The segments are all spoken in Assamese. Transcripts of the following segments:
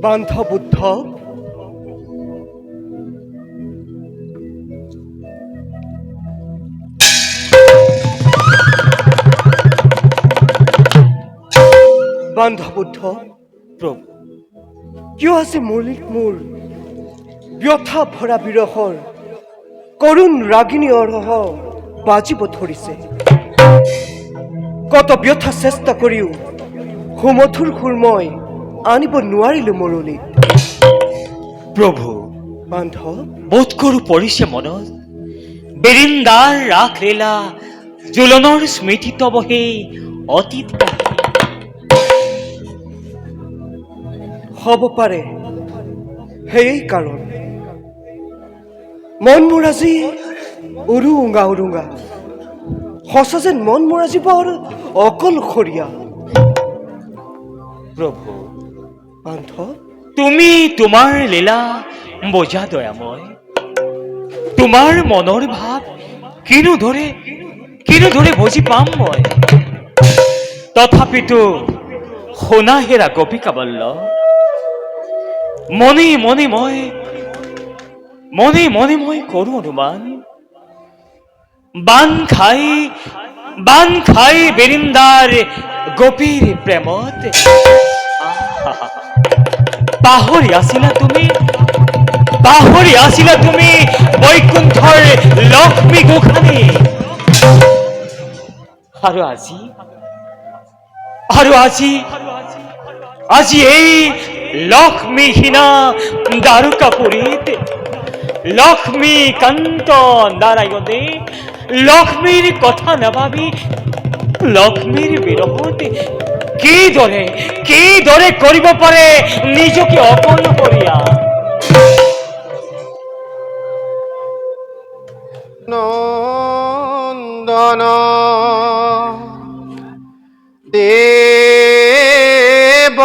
বান্ধ বুদ্ধ বান্ধ বুদ্ধ প্ৰভু কিয় আছে মৌলিক মোৰ ব্যথা ভৰা বিৰহৰ কৰুণ ৰাগিনী অৰহ বাজিব ধৰিছে কত ব্যথা চেষ্টা কৰিও সুমধুৰ সুৰ মই আনিব নোৱাৰিলো মুৰলীত প্ৰভু বান্ধ বোধ কৰোঁ পৰিছে মনত বেৰিন্দাৰ ৰাস লীলা জোলনৰ স্মৃতিত বহে অতীত হ'ব পাৰে সেয়েই কাৰণ মন মোৰ আজি উৰুঙা উৰুঙা সঁচা যেন মন মোৰ আজি বৰ অকলশৰীয়া প্ৰভু বান্ধ তুমি তোমাৰ লীলা বজা দয়াময় তোমাৰ মনৰ ভাৱ কিনো ধৰে বুজি পাম মই তথাপিতো সোণা হেৰা গোপিকা বল্ল মনে মনে মই কৰো অনুমান বান খাই বেৰিন্দাৰ গোপীৰ প্ৰেমত পাহৰি আছিলা তুমি বৈকুণ্ঠৰ লক্ষ্মী গোসানী আৰু আজি এই লক্ষ্মীহীনা দ্বাৰকাপুৰীত লক্ষ্মীকান্ত নারায়ণে লক্ষ্মীর কথা নাভাবি লক্ষ্মীর বিরহত কি দরে করিব পারে নিজকে অপন করিয়া নন্দন দেব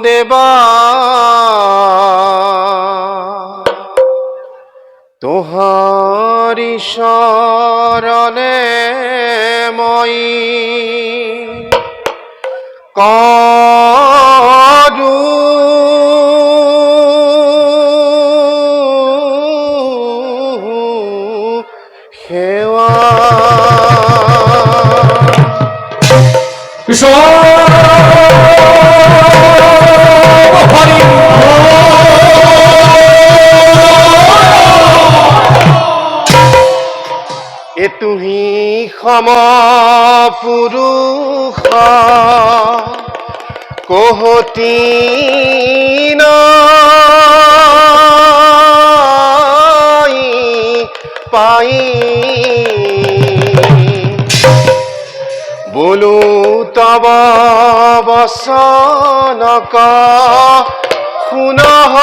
দেবা তোহারি শরণে মই করু সেৱা এ তুমি সমপুৰুষ কোহতি পাই बोलू तब वसन पुनः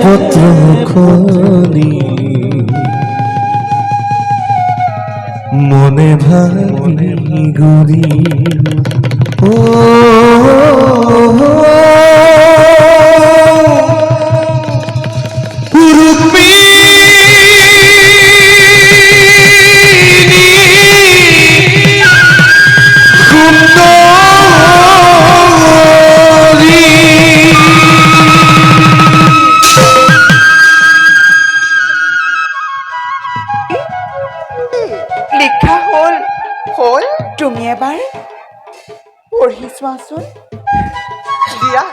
পত্র মুখনি মনে ভাবি গুরি ও লিখা হ'ল হ'ল তুমি এবাৰ পঢ়ি চোৱাচোন দিয়া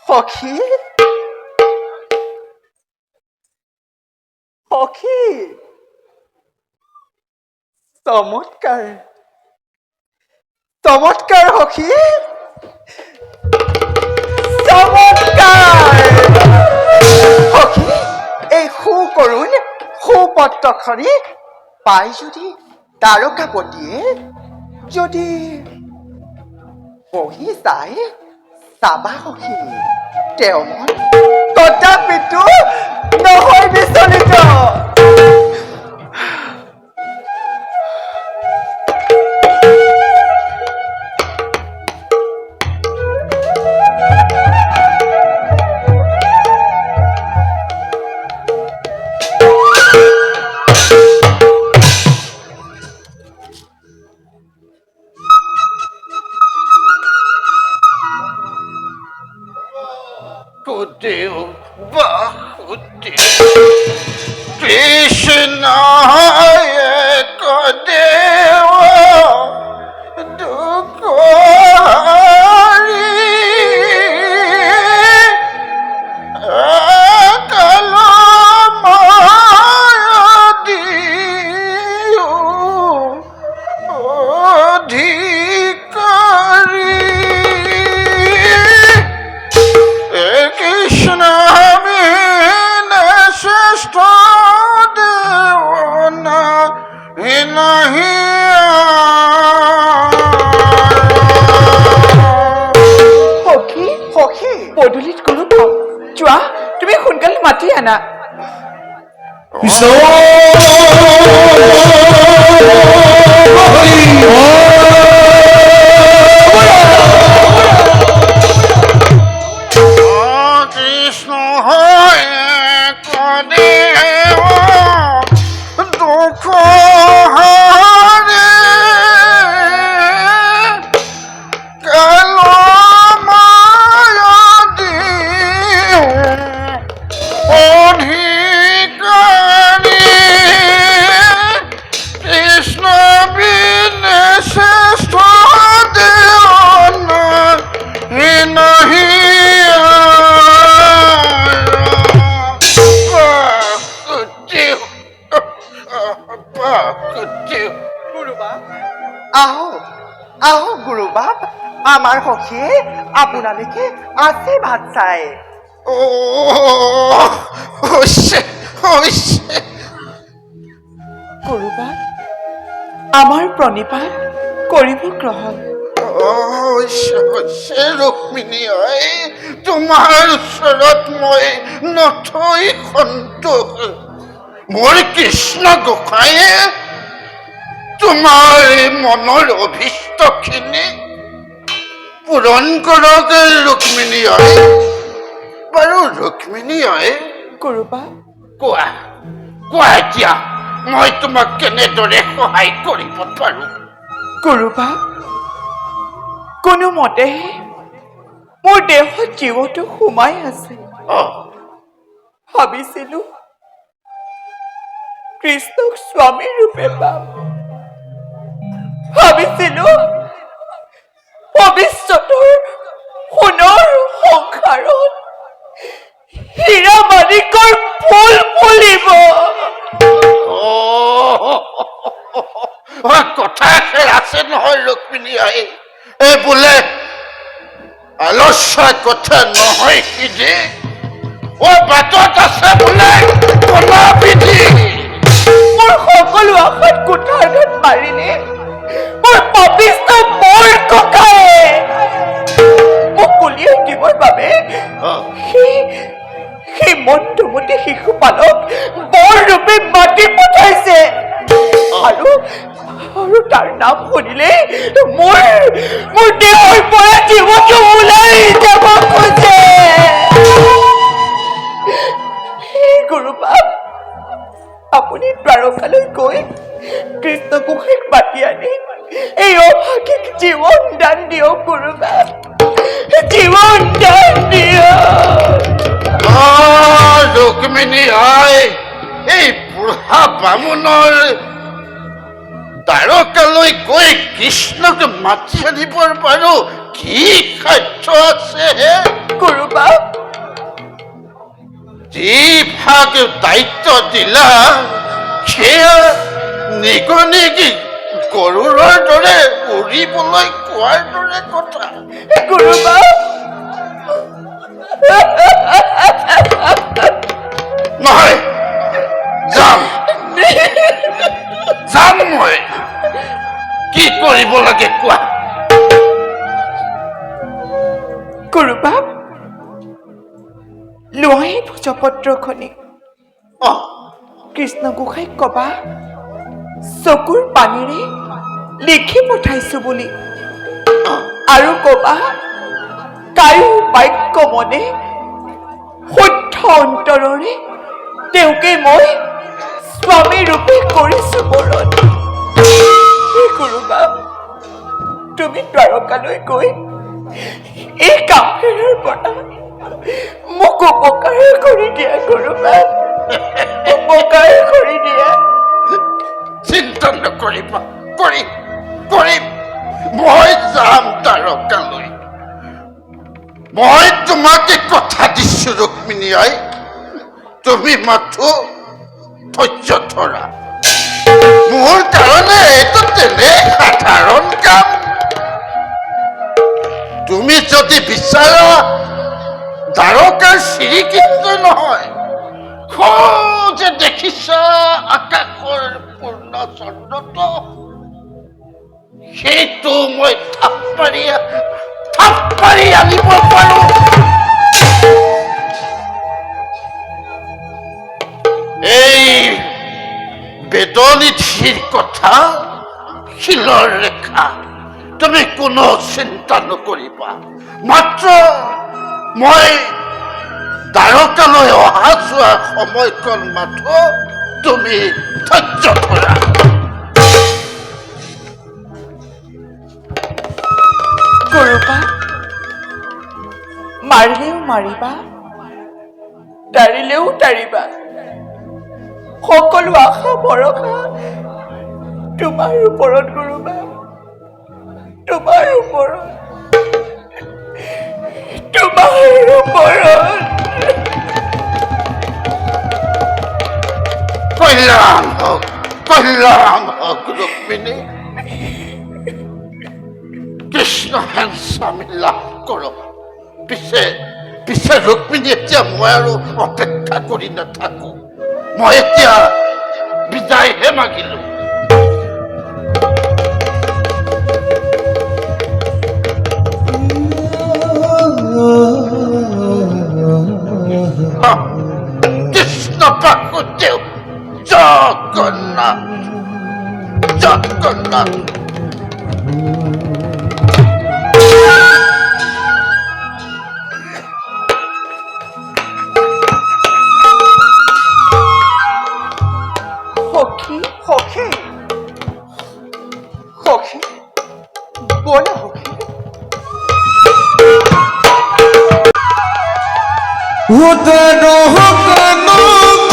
সখী সখী চমৎকাৰ চমৎকাৰ সখী চমৎকাৰ সখী এই সুকৰুণ সুপত্ৰখনি পাই যদি তাৰকাপতিয়ে যদি বহি চাই চাবা সখী তেওঁ মন তথাপিতো নহয় বিচলিত Kudeu, Bahudeu, Krishna, Ekadeva, Dukhari, Akalamadiu, Adhikari. Krishna mine shrestha devana inahi সখী সখী পদূলিত কোনো পাওঁ যোৱা তুমি সোনকালে মাতি আনা Krishna Ekadeva Dukhari Kalamadiu Adhikari Krishna bine shrestha devana inahi আহো আহো গুৰু বাপ আমাৰ সখীয়ে আপোনালোকে আশীৰ্বাদ চাই গুৰুবাৰ আমাৰ প্ৰণিপাত কৰিব গ্ৰহণ ৰুক্মিণী তোমাৰ ওচৰত মই নথৈ সন্তোষ মোৰ কৃষ্ণ গোসাঁয়ে তোমাৰ মনৰ অভিষ্টখিনি পূৰণ কৰক ৰুক্মিণী বাৰু ৰুক্মিণী গুৰুবাৰ কোৱা কোৱা এতিয়া মই তোমাক কেনেদৰে সহায় কৰিব পাৰো গুৰুবাৰ কোনোমতেহে মোৰ দেহত জীৱটো সোমাই আছে ভাবিছিলো কৃষ্ণক স্বামী ৰূপে পাম ভাবিছিলো ভৱিষ্যতৰ সোণৰ সংসাৰত হীৰা মাণিকৰ ফুল ফুলিব কথা এষাৰ আছে নহয় ৰুক্মিণী আই, এই বোলে আলস্য কথা নহয় সিদ্ধি, বাটত আছে বোলে কলা বিধি। মোৰ সকলো আশাত কুঠাৰত মাৰিলে মোৰ পাপিষ্ঠ মোৰ ককায়ে মোক উলিয়াই দিবৰ বাবে সেই মন্তুমতী শিশুপালক বৰ ৰূপে মাতি পঠাইছে আৰু তাৰ নাম শুনিলে মোৰ দেহৰ পৰা জীৱটো ওলাই যাব খোজে। গুৰুবাপ, আপুনি দ্বাৰকালৈ গৈ কৃষ্ণ গোসাঁইক মাতি আনি এই অভাগীক জীৱন দান দিয়ক গুৰুবাপ, জীৱন দান দিয়ক। ৰুক্মিণী আই, এই বুঢ়া বামুণৰ দ্বাৰকালৈ গৈ কৃষ্ণক মাতি আনিবৰ বাৰু কি সাধ্য আছে হে? গুৰুবাপ, যি ভাগ দায়িত্ব দিলা সেয়া নিগনি গৰুৰৰ দৰে উৰিবলৈ কোৱাৰ দৰে কথা। গুৰুবাপ, নহয়, যাম যাম মই। কি কৰিব লাগে কোৱা? গুৰুবাপ, লোৱা এই ভোজপত্ৰখনি কৃষ্ণ গোসাঁইক কবা চকুৰ পানীৰে লিখি পঠাইছো বুলি, আৰু কবা কায়ো বাক্য মনে শুদ্ধ অন্তৰেৰে তেওঁকে মই স্বামী ৰূপে কৰিছো বৰণ। গুৰুবাপ, তুমি দ্বাৰকালৈ গৈ এই কামখেৰৰ পৰা মোক উপকাৰ কৰি দিয়া গুৰুবাপ, উপকাৰ কৰি দিয়া। চিন্তা নকৰিবা, কৰিম কৰিম, মই যাম দ্বাৰকালৈ। মই তোমাকে কথা দিছো ৰুক্মিণী আই, তুমি মাথো ধৈৰ্য ধৰা। মোৰ কাৰণে এইটো তেনে সাধাৰণ কাম। তুমি যদি বিচাৰা দ্বাৰকাৰ শ্ৰীকৃষ্ণ নহয়, যে দেখিছা আকাশৰ পূৰ্ণ চন্দ্ৰটো, সেইটো মই থাপ পাৰি আনিব পাৰো। এই বেদনিধিৰ কথা শিলৰ ৰেখা, তুমি কোনো চিন্তা নকৰিবা। মাত্ৰ মই দ্বাৰকালৈ অহা যোৱা সময়কণ মাথো তুমি ধৈৰ্য ধৰা। গুৰুবাপ, মাৰিলেও মাৰিবা, তাৰিলেও তাৰিবা, সকলো আশা ভৰসা তোমাৰ ওপৰত গুৰুবাপ, তোমাৰ ওপৰত, তোমাৰ ওপৰত। কল্যাণ হওক ৰুক্মিণী, কৃষ্ণ হেন স্বামী লাভ কৰক। পিছে ৰুক্মিণী, এতিয়া মই আৰু অপেক্ষা কৰি নাথাকো, মই এতিয়া বিদায়হে মাগিলো। কৃষ্ণ বাসুদেৱ, জগন্নাথ জগন্নাথ। সখী, সখী, সখী, বলা সখী।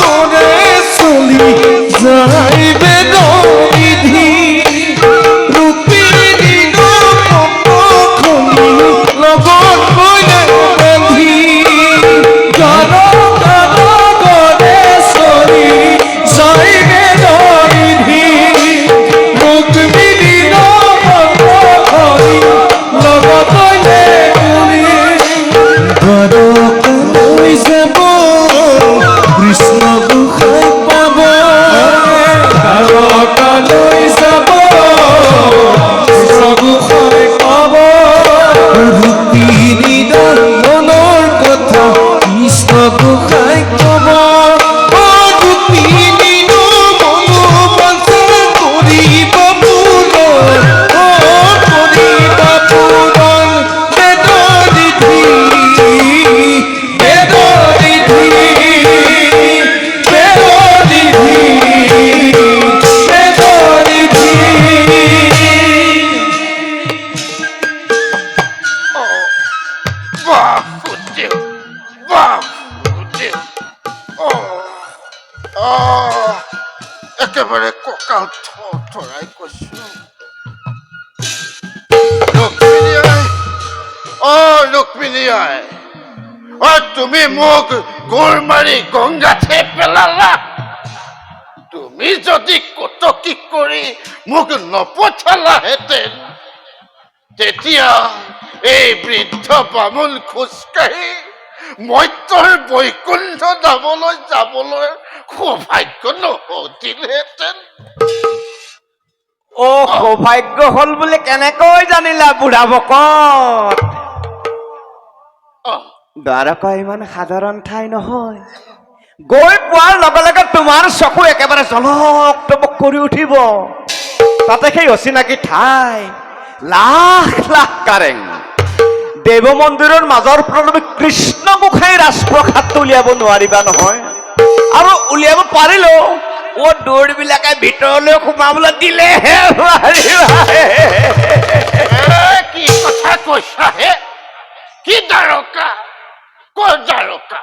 করে চলি যাইবে বিধি রূপিণী লগত বইলে বান্ধি গান করে চলি যাইবে বিধি রূপিণী কঁকাল থৰাই কৈছো ৰুক্মিণী আই অ ৰুক্মিণী আই অ তুমি মোক গোৰ মাৰি গংগাতে পেলালা তুমি যদি কটকি কৰি মোক নপঠালাহেঁতেন তেতিয়া এই বৃদ্ধ বামুণ খোজকাঢ়ি মৰ্ত্যৰ বৈকুণ্ঠ যাবলৈ সৌভাগ্য নহতিলহেঁতেন অ সৌভাগ্য হল বুলি কেনেকৈ জানিলা বুঢ়া ভকত দ্বাৰকা ইমান সাধাৰণ ঠাই নহয় গৈ পোৱাৰ লগে লগে তোমাৰ চকু একেবাৰে জলক টপক কৰি উঠিব তাতে সেই অচিনাকি ঠাই লাখ লাখ কাৰেং দেৱ মন্দিৰৰ মাজৰ পৰা তুমি কৃষ্ণ গোসাঁই ৰাজপ্ৰসাদটো উলিয়াব নোৱাৰিবা নহয় আৰু উলিয়াব পাৰিলেও ও দৌৰবিলাকে ভিতৰলৈ সোমাবলৈ দিলেহে কি কথা কৈছা হে কি দ্বাৰকা ক'ৰ দ্বাৰকা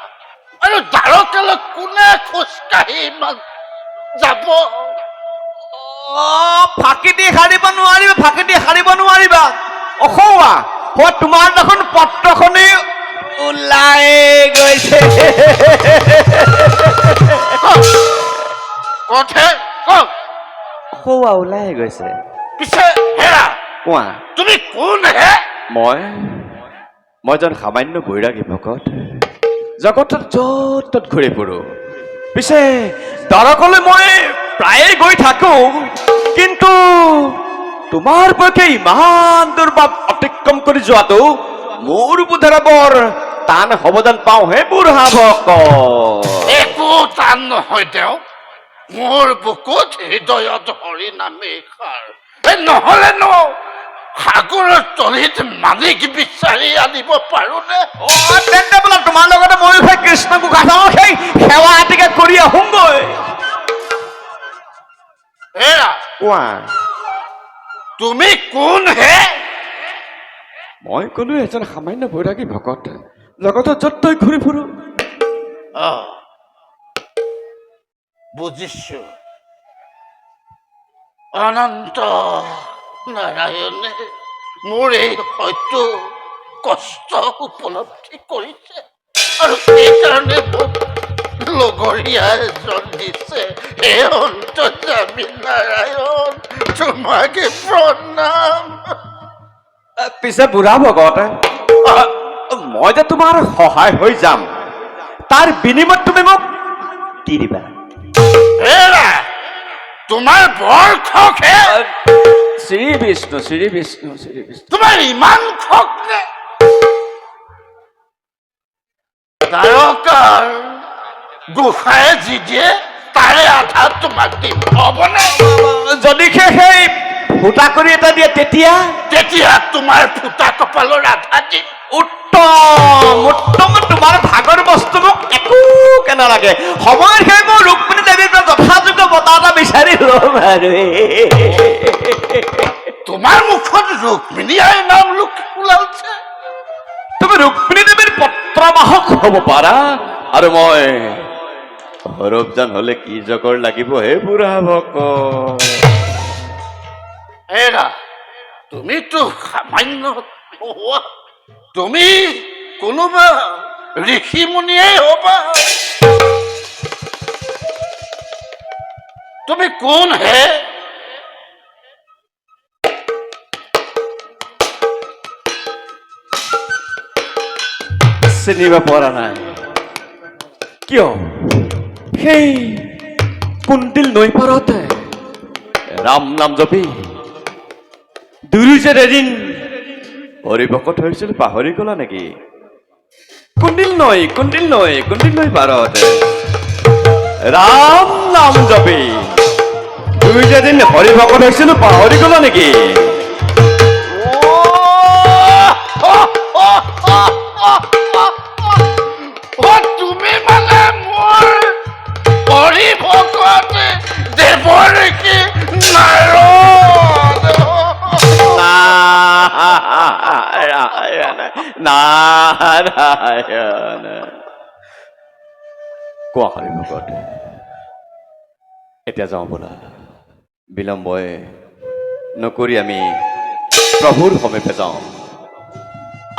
আৰু দ্বাৰকালৈ কোনে খোজকাঢ়ি ইমান যাব ফাঁকি দি সাৰিব নোৱাৰিবা অসৌৱা তোমাৰ দেখোন পত্ৰখনি ওলাই গৈছে কতহে কওক অসৌৱা ওলাই গৈছে পিছে হেৰা কোৱা তুমি কোন হে মই এজন সামান্য বৈৰাগী ভকত জগতত য'ত ত'ত ঘূৰি ফুৰো পিছে দ্বাৰকালৈ মই প্ৰায়ে গৈ থাকো কিন্তু তোমাৰ পক্ষে ইমান দূৰ বাট অতিক্ৰম কৰি যোৱাটো মোৰ বোধেৰে বৰ টান হ'ব যেন পাওঁ হে বুঢ়া ভকত একো টান নহয় তেওঁ মোৰ বুকুত হৃদয়ত হৰি নামে সাৰ নহলে ন সাগৰৰ তলিত মালিক বিচাৰি আনিব পাৰোনে তেন্তে বোলে তোমাৰ লগতে ময়ো সেই কৃষ্ণ গোসাঁইৰ সেই সেৱা এটিকে কৰি আহোঁগৈ হেৰা কোৱা তুমি কোন হে মই কলো এজন সামান্য বৈৰাগী ভকত জগতত য'ত তই ঘূৰি ফুৰো বুজিছো অনন্ত নাৰায়ণে মোৰ এই হয়তো কষ্ট উপলব্ধি কৰিছে আৰু সেইকাৰণে মোক লগৰীয়া এজন দিছে হে অন্তৰ্যামী নাৰায়ণ তোমাকে প্ৰণাম পিছে বুঢ়া ভকত মই যে তোমাৰ সহায় হৈ যাম তাৰ বিনিময়ত তুমি মোক দি দিবা হেৰা তোমাৰ বৰ খক হে শ্ৰী বিষ্ণু তোমাৰ ইমান খক নে দ্বাৰকাৰ গোসাঁয়ে যি দিয়ে তাৰে আধা তোমাক দিম হ'বনে যদি সেই ফুটা কৰি এটা দিয়ে তেতিয়া তোমাৰ ফুটা কপালৰ আধা দিম উত্তম তোমাৰ ভাগৰ বস্তু মোক একো নালাগে সময়ত সেই মোৰ ৰুক্মিণী দেৱীৰ পৰা যথাযোগ্য বঁটা এটা বিচাৰি ল'ম আৰু তোমাৰ মুখত ৰুক্মিণী আইৰ নাম ওলালছে তুমি ৰুক্মিণী দেৱীৰ পত্ৰবাহক হ'ব পাৰা আৰু মই সৰবজান হলে কি জগৰ লাগিব হে বুঢ়া ভকত হেৰা তুমিতো সামান্য নোহোৱা তুমি কোনোবা ঋষি মুনিয়ে হবা তুমি কোন হে চিনিব পৰা নাই কিয় সেই কুন্দিল নৈ পাৰতে ৰাম নাম জপি দুৰুজে এদিন হৰিভকত হৈছিল পাহৰি গলা নেকি কুন্দিল নৈ পাৰতে ৰাম নাম জপি দুৰুজে এদিন হৰিভকত হৈছিল পাহৰি গলা নেকি তুমি মানে মোৰ হৰি ভকত দেৱৰ কি নাৰায়ণ কোৱা হৰি ভকত এতিয়া যাওঁ বোলা বিলম্বই নকৰি আমি প্ৰভুৰ সমীপে যাওঁ।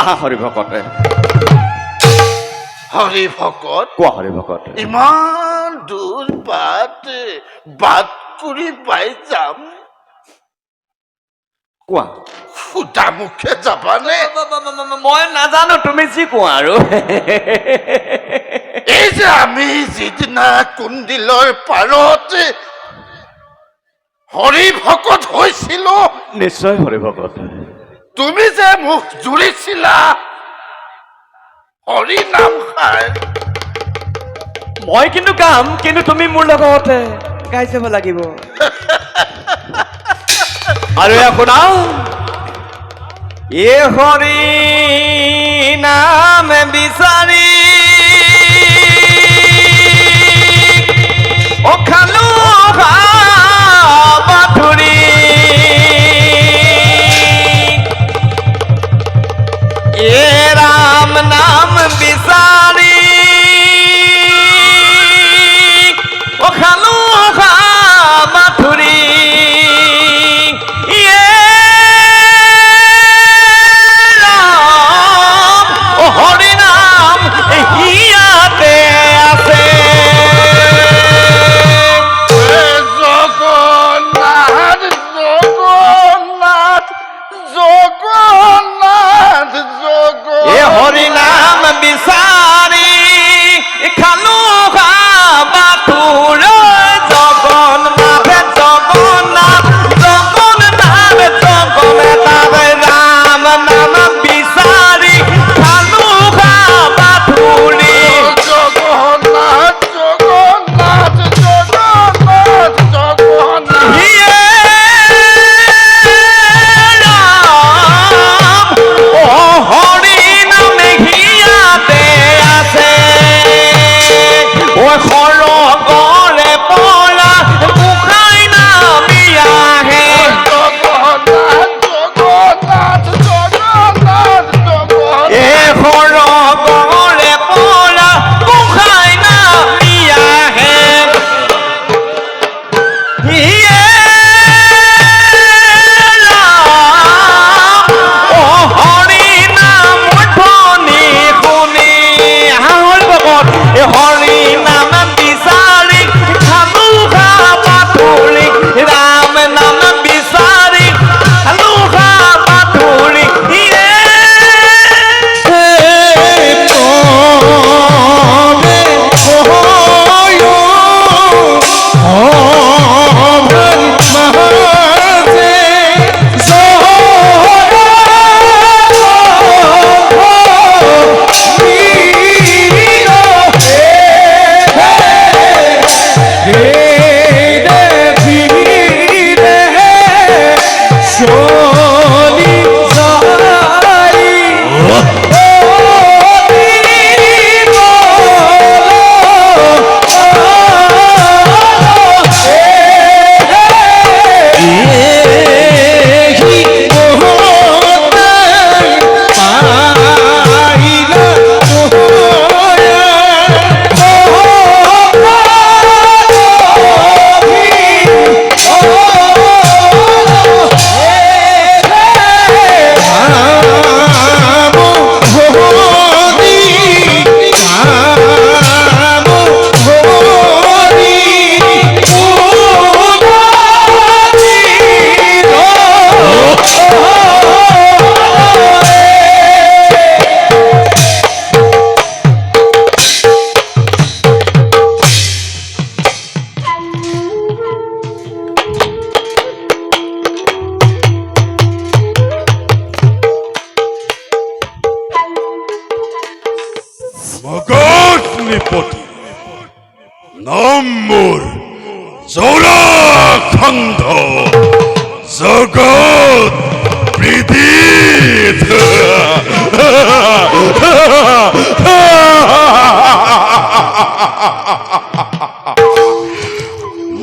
আহা হৰি ভকতে। হৰি ভকত, কোৱা হৰি ভকত। ইমান দূৰ বাট কৰি পাই যাম, কোৱা। সুদা মুখে যাবানে? মই নাজানো, তুমি যি কোৱা আৰু। এই যে আমি যিদিনা কুণ্ডিলৰ পাৰত হৰি ভকত হৈছিলো, নিশ্চয় হৰি ভকত। তুমি যে মুখ জুৰিছিলা হৰি নাম খাই, মই কিন্তু গাম, কিন্তু তুমি মোৰ লগতে গাই যাব লাগিব। আৰু এয়া শুনা, এ হৰি নাম বিচাৰি অখালো বাথুৰি, এ ৰাম নাম বিচাৰি অখালো বাথুৰি, এ ৰাম হৰি নাম হিয়াতে আছে। জগন্নাথ জগন্নাথ জগন্নাথ এ জগন্নাথ, হৰি নাম বিচাৰি খালো বাথুৰ, জগন্নাথ জগন্নাথ জগন্নাথ জগন্নাথ, ৰাম নাম বিচাৰি খালো বাথুৰি, জগন্নাথ জগন্নাথ জগন্নাথ জগন্নাথ, ইয়ে ৰাম হৰি নাম হিয়াতে আছে। ঐ সৰগৰে পৰা গোসাঁই নামি আহে, জগন্নাথ জগন্নাথ জগন্নাথ জগন্নাথ, এ সৰগৰে পৰা গোসাঁই নামি আহে, ইয়ে ৰাম হৰি নাম ধ্বনি শুনি, হৰি ভকত, এ হৰি নাম বিচাৰি খালো বাথুৰি, ৰাম নাম বিচাৰি খালো বাথুৰি, ইয়ে মগধনিপতি নাম মোৰ জৌলাখণ্ড, জগত বিদিত।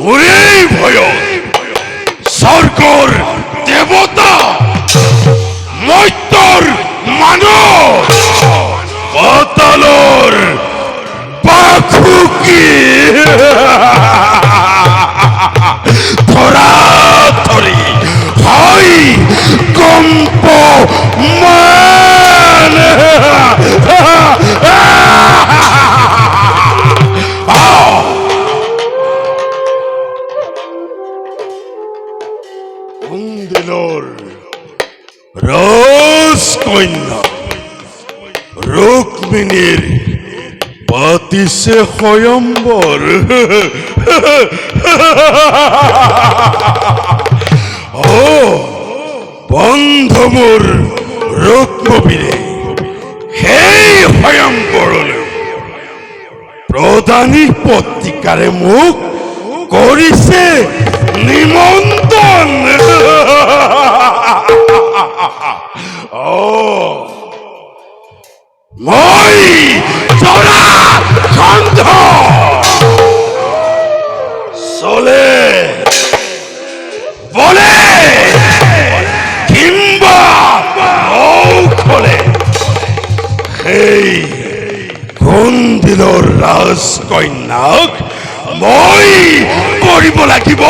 মোৰেই ভয়ত স্বৰ্গৰ দেৱতা, মৰ্ত্যৰ মানৱ, পাতালৰ বাসুকি ধৰা অপমান কুন্দিলৰ ৰাজকন্যা ৰুক্মিণীৰ পাতিছে স্বয়ম্বৰ ও বন্ধ মোৰ ৰুক্মবীৰে সেই স্বয়ম্বৰলৈ প্ৰধানী পত্ৰিকাৰে মোক কৰিছে নিমন্ত্ৰণ মই জৰাসন্ধ চলে বলে কিংবা ঔখলে সেই কুন্দিলৰ ৰাজকন্যাক মই কৰিব লাগিব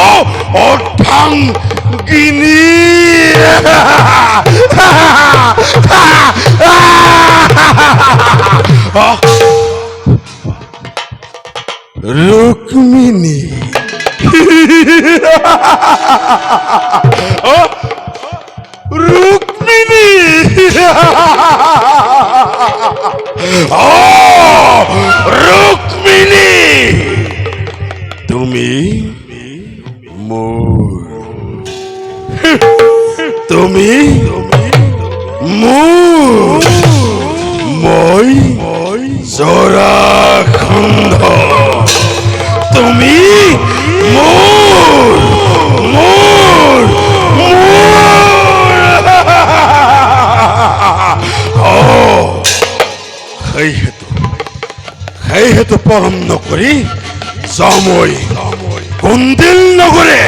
অৰ্ধাংগিনী ৰুক্মিণী ৰুক্মিণী ৰুক্মিণী তুমি মোৰ তুমি মোৰ মই জৰাসন্ধ তুমি মোৰ মোৰ মোৰ সেই হেতু পলম নকৰি যাওঁ মই কুন্দিল নগৰে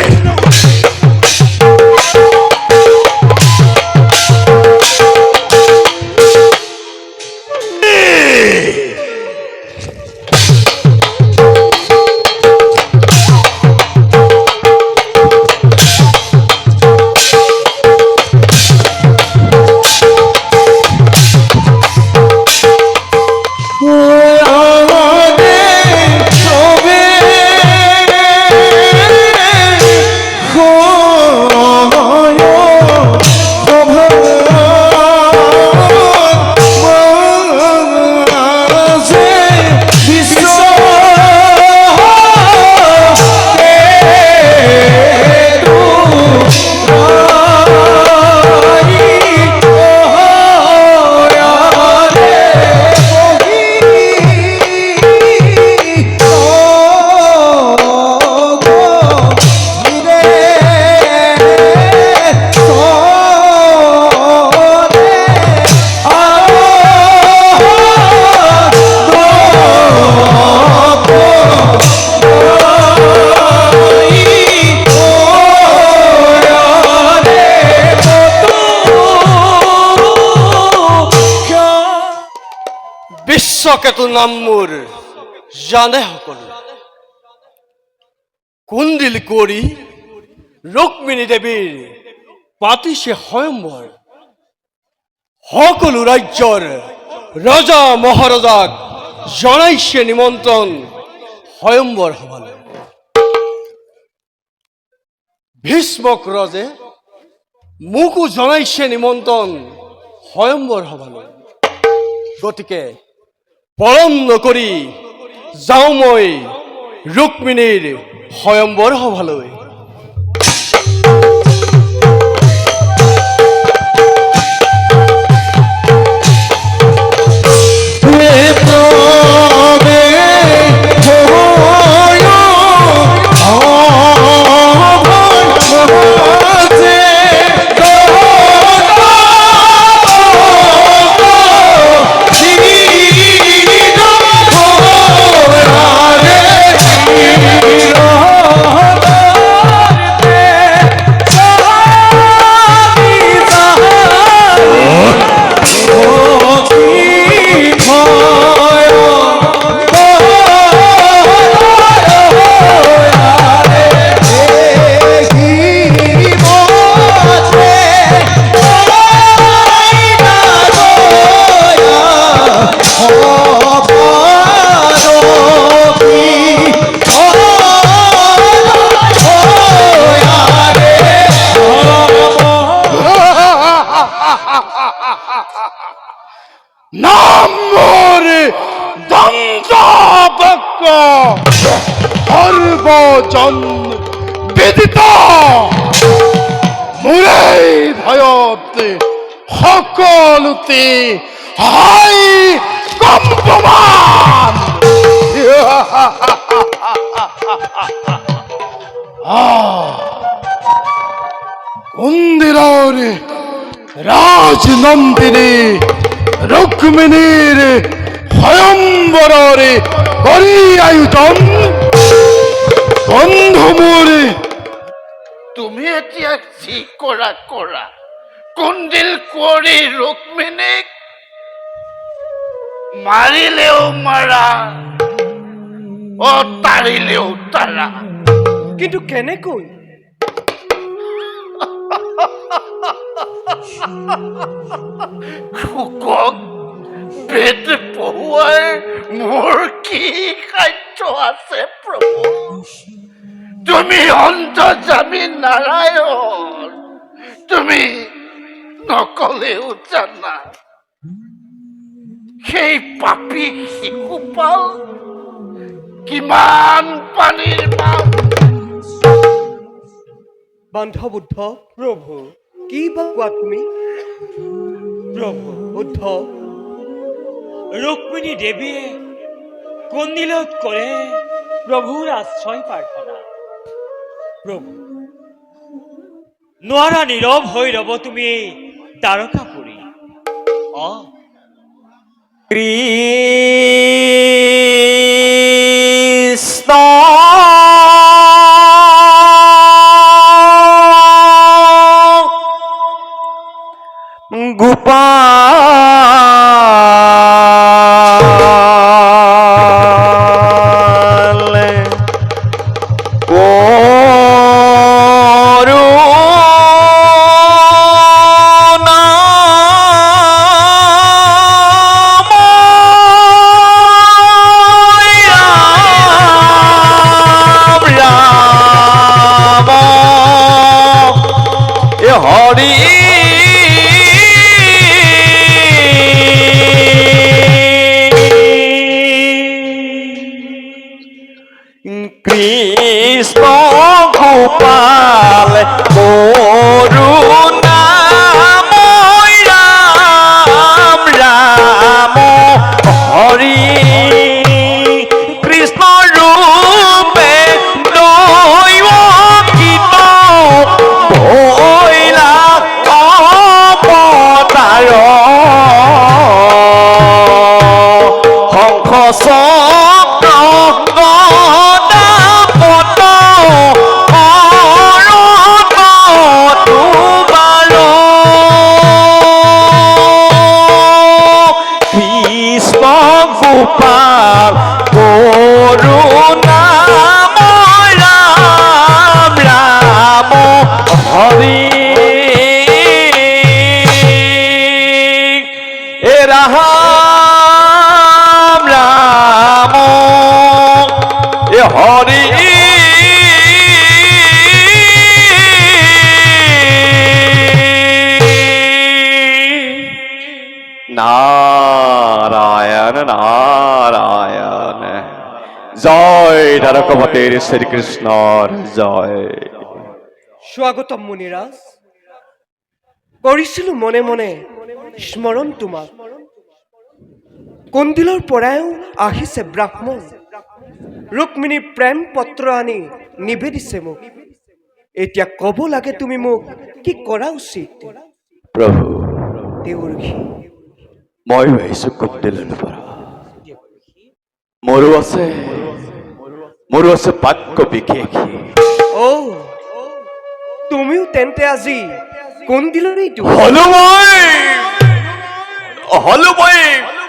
বিশ্বকেতু নাম মোৰ জানে সকলো কুন্দিল কৰি ৰুক্মিণী দেৱীৰ পাতিছে স্বয়ম্বৰ সকলো ৰাজ্যৰ ৰজা মহাৰজাক জনাইছে নিমন্ত্ৰণ স্বয়ম্বৰ সভালৈ ভীষ্মক ৰজে মোকো জনাইছে নিমন্ত্ৰণ স্বয়ম্বৰ সভালৈ গতিকে পলম নকৰি যাওঁ মই ৰুক্মিণীৰ স্বয়ম্বৰ সভালৈ নাম মোৰ দন্ত বক্ৰ সৰ্বজন বিদিত মোৰে ভয়ত সকলোতে হাই কম্পমান কুন্দিৰৰ ৰাজনন্দিনী ৰুক্মিণীৰ স্বয়ম্বৰৰ কৰি আয়োজন বন্ধু মোৰ তুমি এতিয়া যি কৰা কৰা কুন্দিল কুঁৱৰী ৰুক্মিণীক মাৰিলেও মাৰা তাৰিলেও তাৰা কিন্তু কেনেকৈ? শোকক পেট পঢ়ুৱাই মোৰ কি কাৰ্য আছে প্ৰভু? তুমি অন্তৰ্যামী নাৰায়ণ, তুমি নকলেও জানা সেই পাপী শিশুপাল কিমান পানীৰ মাছ। বান্ধৱ উদ্ধৱ, প্ৰভু কি বা কোৱা তুমি? প্ৰভু, উদ্ধৱ, ৰুক্মিণী দেৱীয়ে কন্দিলত কৰে প্ৰভুৰ আশ্ৰয় প্ৰাৰ্থনা। প্ৰভু, নোৱাৰা নীৰৱ হৈ ৰব তুমি তাৰকাপুৰী। কৃষ্ণ কৃষ্ণ গোপাল করুণা রাম রাম হরি কৃষ্ণ রূপে দৈবকৃত ভৈলা অবতার শঙ্খ গোপাল করুণা রাম রাম হরি এ রাম রাম এ হরি নারায়ণ নারায়ণ জয় দ্বারকাপতির শ্রীকৃষ্ণর জয়। স্বাগতম মুনিৰাজ। কৰিছিলো মনে মনে স্মৰণ তোমাক। কন্দিলৰ পৰাও আহিছে ব্ৰাহ্মণ, ৰুক্মিণীৰ প্ৰেম পত্ৰ আনি নিবেদিছে মোক। এতিয়া ক'ব লাগে তুমি মোক কি কৰা উচিত? প্ৰভু, দেৱৰ্ষি, মই আহিছো কুন্দিলৰ পৰা। মোৰো আছে বাক্য বিশেষী। অ' তুমিও তেন্তে আজি কন্দিলৰেইটো? হলো মই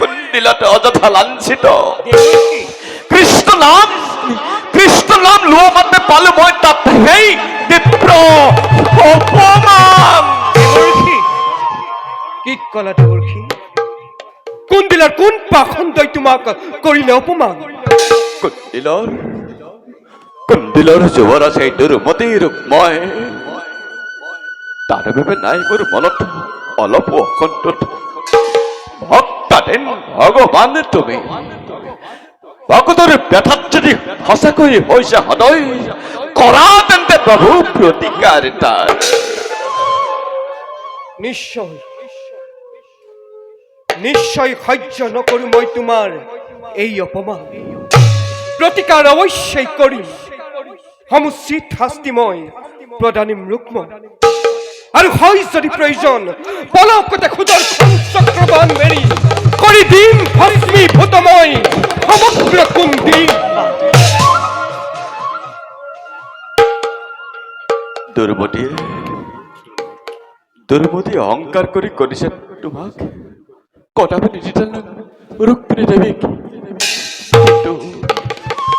কুন্দিলত অযথা লাঞ্ছিত। কৃষ্ণ নাম লোৱা মাত্ৰে পালো মই তাত সেই তীব্ৰ অপমান। কি ক'লা দেৱৰ্ষি? কন্দিলৰ কোন পাখণ্ডই তোমাক কৰিলে অপমান? কুন্দিলৰ যুৱৰাজ এই দুৰ্মতিৰ মই তাৰ বাবে নাই মোৰ মনত অলপো অসন্তোষ। ভক্তাধীন ভগৱান তুমি ভকতৰ ব্যথাত যদি সঁচাকৈ হৈছে সদয় কৰা তেন্তে প্ৰভু প্ৰতিকাৰ তাৰ নিশ্চয় নিশ্চয় সহ্য নকৰো মই তোমাৰ এই অপমান প্ৰতিকাৰ অৱশ্যই কৰিম সমুচিত শাস্তি মই প্ৰদানিম ৰুক্মণ আৰু হয় যদি প্ৰয়োজন পলকতে সুদৰ্শন চক্ৰবাণ মেৰি কৰি দিম ভস্মীভূত মই সমগ্ৰ কুন্দিল দুৰ্মতি অহংকাৰ কৰি কৰিছে তোমাক কটাব নিদিল ৰুক্মিণী দেৱীক কিন্তু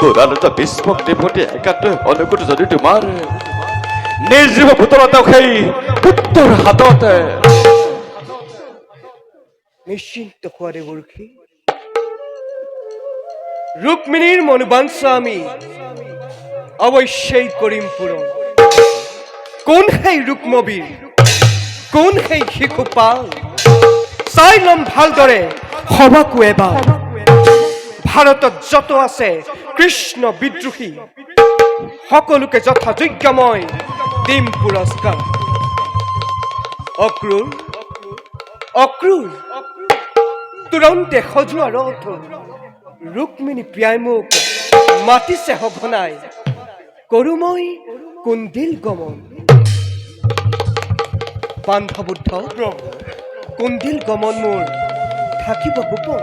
কোৰালতা ভীষ্মক দেৱতী একাত্ৰে অনুকূল যদি তোমাৰ নিৰ্জীৱ ভূতৰতা সেই পুত্ৰৰ হাততে নিশ্চিন্ত হোৱা দেৱৰ্ষি ৰুক্মিণীৰ মনোবাঞ্ছা আমি অৱশ্যই কৰিম পূৰণ কোন সেই ৰুক্মবীৰ কোন সেই শিশুপাল চাই ল'ম ভালদৰে সবাকো এবাৰ ভাৰতত যত আছে কৃষ্ণ বিদ্ৰোহী সকলোকে যথাযোগ্য মই দিম পুৰস্কাৰ অক্ৰূৰ অক্ৰূৰ তুৰন্তে সজোৱা ৰথ ৰুক্মিণী প্ৰিয়াই মোক মাতিছে সঘনাই কৰো মই কুন্দিল গমন বান্ধবুদ্ধ কুন্দিল গমন মোৰ থাকিব গোপন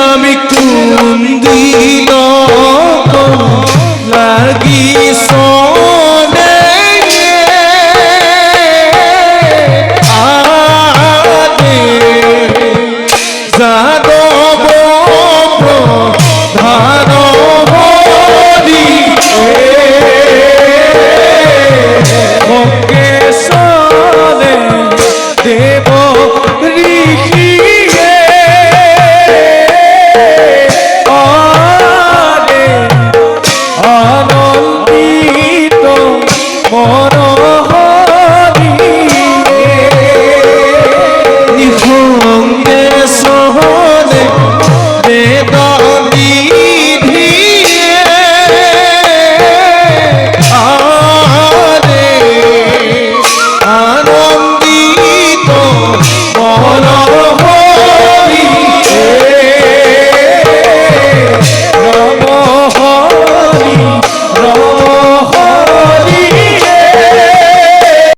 আমি কুন্দিল লাগি সনে আদে যাদব প্ৰধান